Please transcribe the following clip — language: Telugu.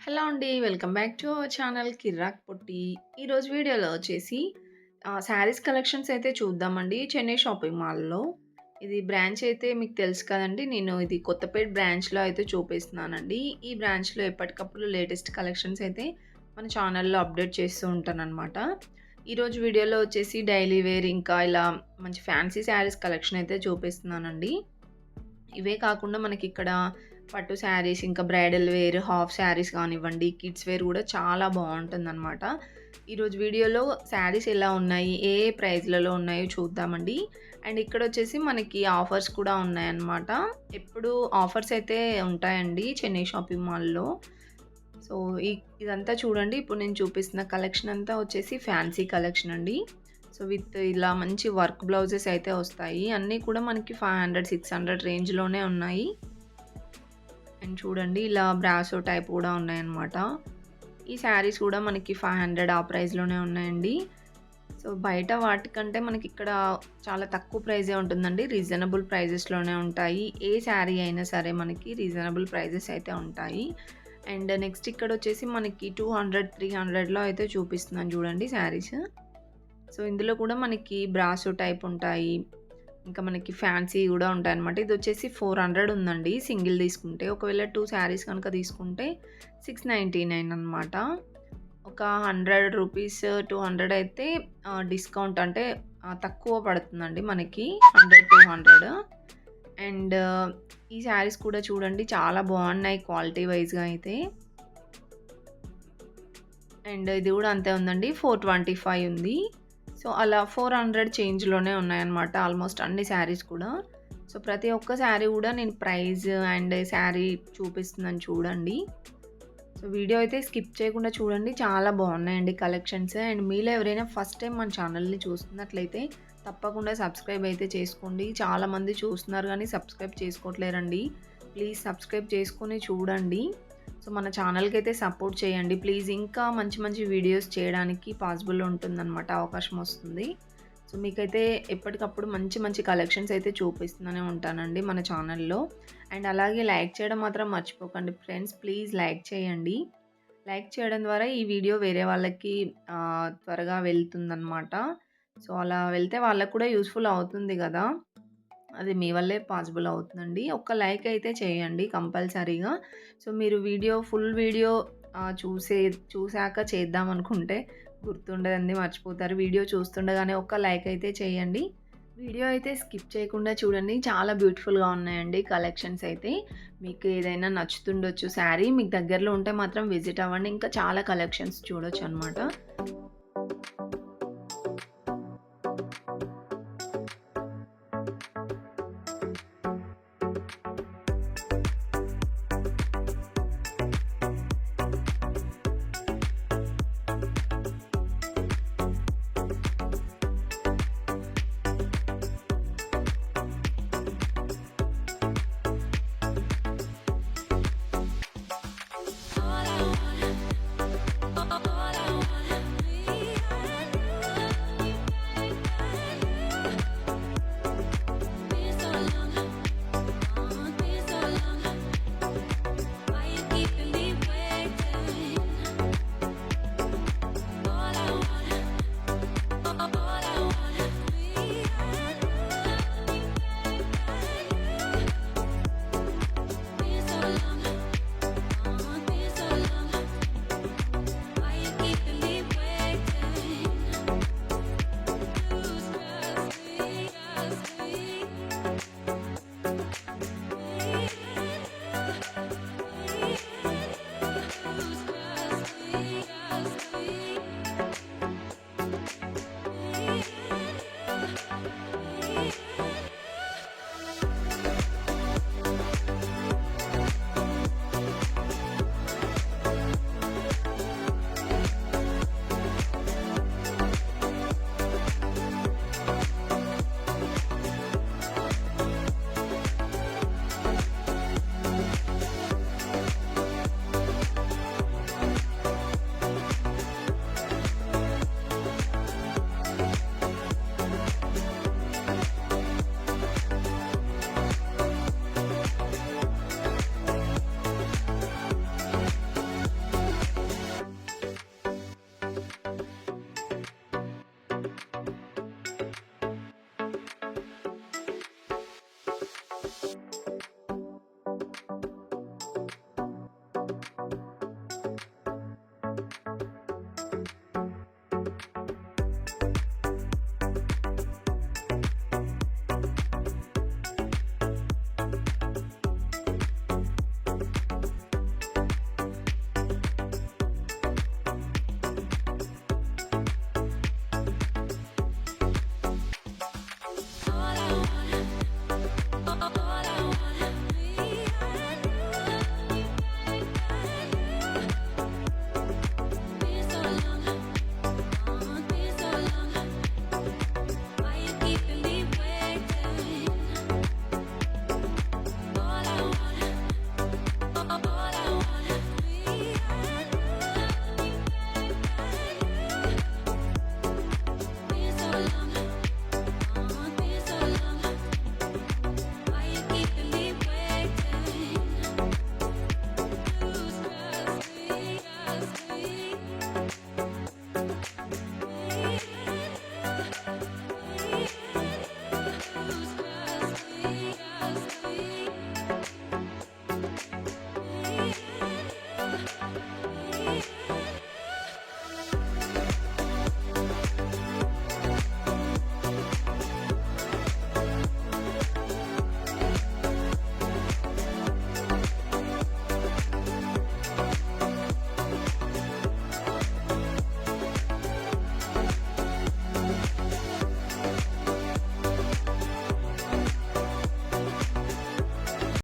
హలో అండి. Welcome back to our channel Kirrak Potti. ఈరోజు వీడియోలో వచ్చేసి శారీస్ కలెక్షన్స్ అయితే చూద్దామండి చెన్నై షాపింగ్ మాల్‌లో. ఇది బ్రాంచ్ అయితే మీకు తెలుసు కదండీ! నేను ఇది కొత్తపేట బ్రాంచ్‌లో అయితే చూపిస్తున్నానండి. ఈ బ్రాంచ్‌లో ఎప్పటికప్పుడు లేటెస్ట్ కలెక్షన్స్ అయితే మన ఛానల్‌లో అప్డేట్ చేస్తూ ఉంటాననమాట. ఈరోజు వీడియోలో వచ్చేసి డైలీ వేర్ ఇంకా ఇలా మంచి ఫ్యాన్సీ శారీస్ కలెక్షన్ అయితే చూపిస్తున్నానండి. ఇవే కాకుండా మనకిక్కడ పట్టు శారీస్, ఇంకా బ్రైడల్ వేర్, హాఫ్ శారీస్ కానివ్వండి, కిడ్స్ వేర్ కూడా చాలా బావుంటుందనమాట. ఈరోజు వీడియోలో శారీస్ ఎలా ఉన్నాయి, ఏ ఏ ప్రైస్‌లలో ఉన్నాయో చూద్దామండి. అండ్ ఇక్కడొచ్చేసి మనకి ఆఫర్స్ కూడా ఉన్నాయన్నమాట. ఎప్పుడు ఆఫర్స్ అయితే ఉంటాయండి చెన్నై షాపింగ్ మాల్‌లో. సో, ఇ ఇదంతా చూడండి. ఇప్పుడు నేను చూపిస్తున్న కలెక్షన్ అంతా వచ్చేసి ఫ్యాన్సీ కలెక్షన్ అండి. సో, విత్ ఇలా మంచి వర్క్ బ్లౌజెస్ అయితే వస్తాయి. అన్నీ కూడా మనకి 500, 600 రేంజ్‌లోనే ఉన్నాయి. అండ్ చూడండి ఇలా బ్రాసో టైప్ కూడా ఉన్నాయన్నమాట. ఈ శారీస్ కూడా మనకి 500 ఆ ప్రైస్‌లోనే ఉన్నాయండి. సో, బయట వాటికంటే మనకిక్కడ చాలా తక్కువ ప్రైజే ఉంటుందండి. రీజనబుల్ ప్రైజెస్‌లోనే ఉంటాయి. ఏ శారీ అయినా సరే మనకి రీజనబుల్ ప్రైజెస్ అయితే ఉంటాయి. అండ్ నెక్స్ట్ ఇక్కడొచ్చేసి మనకి 200, 300లో అయితే చూపిస్తున్నాను చూడండి శారీస్. సో, ఇందులో కూడా మనకి బ్రాసో టైప్ ఉంటాయి. ఇంకా మనకి ఫ్యాన్సీ గూడా ఉంటాయన్నమాట. ఇదొచ్చేసి 400 ఉందండి సింగిల్ తీసుకుంటే. ఒకవేళ 2 శారీస్ కనుక తీసుకుంటే 699 అనమాట. ఒక 100 రూపీస్, 200 అయితే డిస్కౌంట్ అంటే తక్కువ పడుతుందండి మనకి. 100, 200 అండ్ ఈ శారీస్ కూడా చూడండి చాలా బాగున్నాయి క్వాలిటీ వైస్‌గా అయితే. అండ్ ఇది కూడా అంతే ఉందండి. 425 ఉంది. సో, అలా 400 చేంజ్‌లోనే ఉన్నాయన్నమాట ఆల్మోస్ట్ అన్ని శారీస్ కూడా. సో, ప్రతి ఒక్క శారీ కూడా నేను ప్రైస్ అండ్ శారీ చూపిస్తున్నాను చూడండి. సో, వీడియో అయితే స్కిప్ చేయకుండా చూడండి. చాలా బాగున్నాయండి కలెక్షన్స్. అండ్ మీలో ఎవరైనా ఫస్ట్ టైం మన ఛానల్‌ని చూస్తున్నట్లయితే తప్పకుండా సబ్స్క్రైబ్ అయితే చేసుకోండి. చాలామంది చూస్తున్నారు కానీ సబ్స్క్రైబ్ చేసుకోవట్లేరండి. ప్లీజ్ సబ్స్క్రైబ్ చేసుకొని చూడండి. సో, మన ఛానల్‌కి అయితే సపోర్ట్ చేయండి ప్లీజ్. ఇంకా మంచి మంచి వీడియోస్ చేయడానికి పాసిబుల్ ఉంటుందన్నమాట. అవకాశం వస్తుంది. సో, మీకైతే ఎప్పటికప్పుడు మంచి మంచి కలెక్షన్స్ అయితే చూపిస్తూనే ఉంటానండి మన ఛానల్‌లో. అండ్ అలాగే లైక్ చేయడం మాత్రం మర్చిపోకండి ఫ్రెండ్స్. ప్లీజ్ లైక్ చేయండి. లైక్ చేయడం ద్వారా ఈ వీడియో వేరే వాళ్ళకి త్వరగా వెళ్తుందనమాట. సో, అలా వెళ్తే వాళ్ళకి కూడా యూజ్‌ఫుల్ అవుతుంది గదా! అది మీ వల్లే పాసిబుల్ అవుతుందండి. ఒక్క లైక్ అయితే చేయండి కంపల్సరీగా. సో, మీరు ఫుల్ వీడియో చూసాక చేద్దామనుకుంటే గుర్తుండదండి, మర్చిపోతారు. వీడియో చూస్తుండగానే ఒక్క లైక్ అయితే చేయండి. వీడియో అయితే స్కిప్ చేయకుండా చూడండి. చాలా బ్యూటిఫుల్‌గా ఉన్నాయండి కలెక్షన్స్ అయితే. మీకు ఏదైనా నచ్చుతుండొచ్చు శారీ. మీకు దగ్గరలో ఉంటే మాత్రం విజిట్ అవ్వండి. ఇంకా చాలా కలెక్షన్స్ చూడొచ్చనమాట.